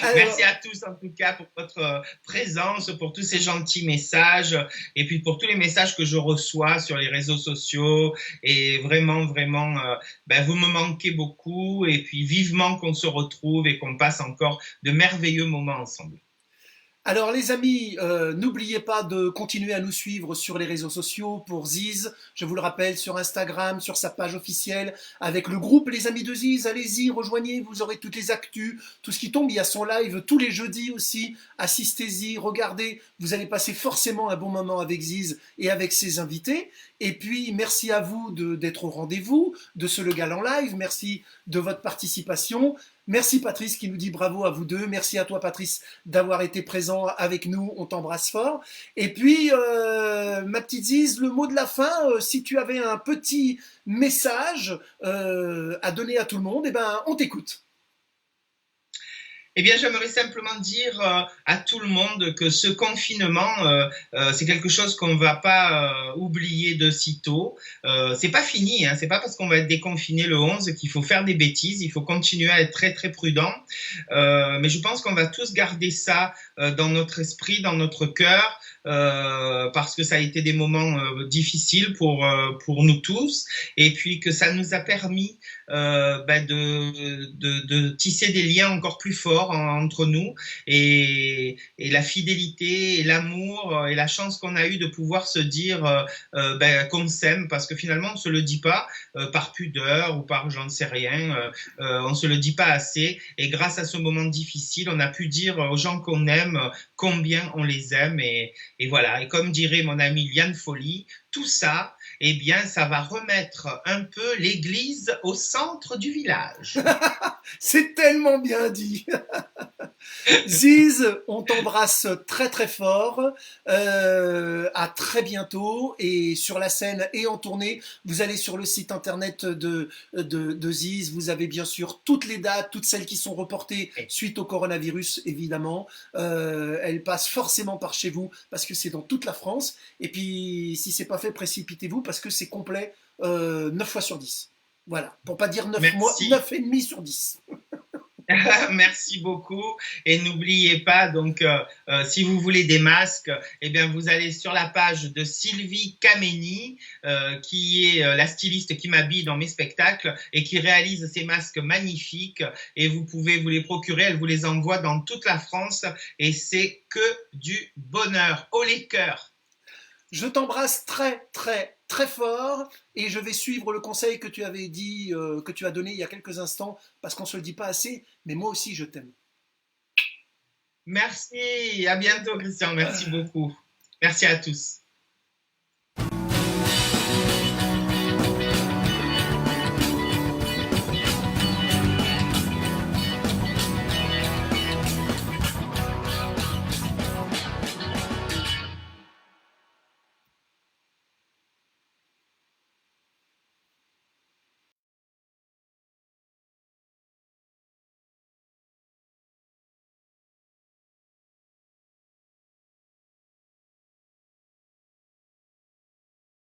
Alors, merci à tous en tout cas pour votre présence, pour tous ces gentils messages et puis pour tous les messages que je reçois sur les réseaux sociaux et vraiment vous me manquez beaucoup et puis vivement qu'on se retrouve et qu'on passe encore de merveilleux moments ensemble. Alors les amis, n'oubliez pas de continuer à nous suivre sur les réseaux sociaux pour Ziz, je vous le rappelle, sur Instagram, sur sa page officielle, avec le groupe Les Amis de Ziz, allez-y, rejoignez, vous aurez toutes les actus, tout ce qui tombe, il y a son live tous les jeudis aussi, assistez-y, regardez, vous allez passer forcément un bon moment avec Ziz et avec ses invités, et puis merci à vous d'être au rendez-vous de ce Le Galant Live, merci de votre participation. Merci Patrice qui nous dit bravo à vous deux. Merci à toi Patrice d'avoir été présent avec nous. On t'embrasse fort. Et puis, ma petite Ziz, le mot de la fin, si tu avais un petit message à donner à tout le monde, eh ben, on t'écoute. Eh bien, j'aimerais simplement dire à tout le monde que ce confinement, c'est quelque chose qu'on ne va pas oublier de sitôt. C'est pas fini, hein, c'est pas parce qu'on va être déconfiné le 11 qu'il faut faire des bêtises. Il faut continuer à être très très prudent. Mais je pense qu'on va tous garder ça dans notre esprit, dans notre cœur. Parce que ça a été des moments difficiles pour nous tous, et puis que ça nous a permis de tisser des liens encore plus forts entre nous, et la fidélité et l'amour et la chance qu'on a eu de pouvoir se dire qu'on s'aime, parce que finalement on se le dit pas par pudeur ou par j'en sais rien, on se le dit pas assez, et grâce à ce moment difficile on a pu dire aux gens qu'on aime combien on les aime, et voilà, et comme dirait mon ami Liane Folly, tout ça, eh bien, ça va remettre un peu l'église au centre du village. C'est tellement bien dit. Ziz, on t'embrasse très très fort. À très bientôt. Et sur la scène et en tournée, vous allez sur le site internet de Ziz. Vous avez bien sûr toutes les dates, toutes celles qui sont reportées suite au coronavirus, évidemment. Elles passent forcément par chez vous parce que c'est dans toute la France. Et puis, si c'est pas fait, précipitez-vous parce que c'est complet 9 fois sur 10. Voilà, pour pas dire 9,5 sur 10. Merci beaucoup, et n'oubliez pas donc si vous voulez des masques, eh bien vous allez sur la page de Sylvie Kameni qui est la styliste qui m'habille dans mes spectacles et qui réalise ces masques magnifiques, et vous pouvez vous les procurer, elle vous les envoie dans toute la France et c'est que du bonheur. Haut les cœurs. Je t'embrasse très très très fort, et je vais suivre le conseil que tu avais dit, que tu as donné il y a quelques instants, parce qu'on ne se le dit pas assez, mais moi aussi je t'aime. Merci, à bientôt Christian, merci beaucoup. Merci à tous.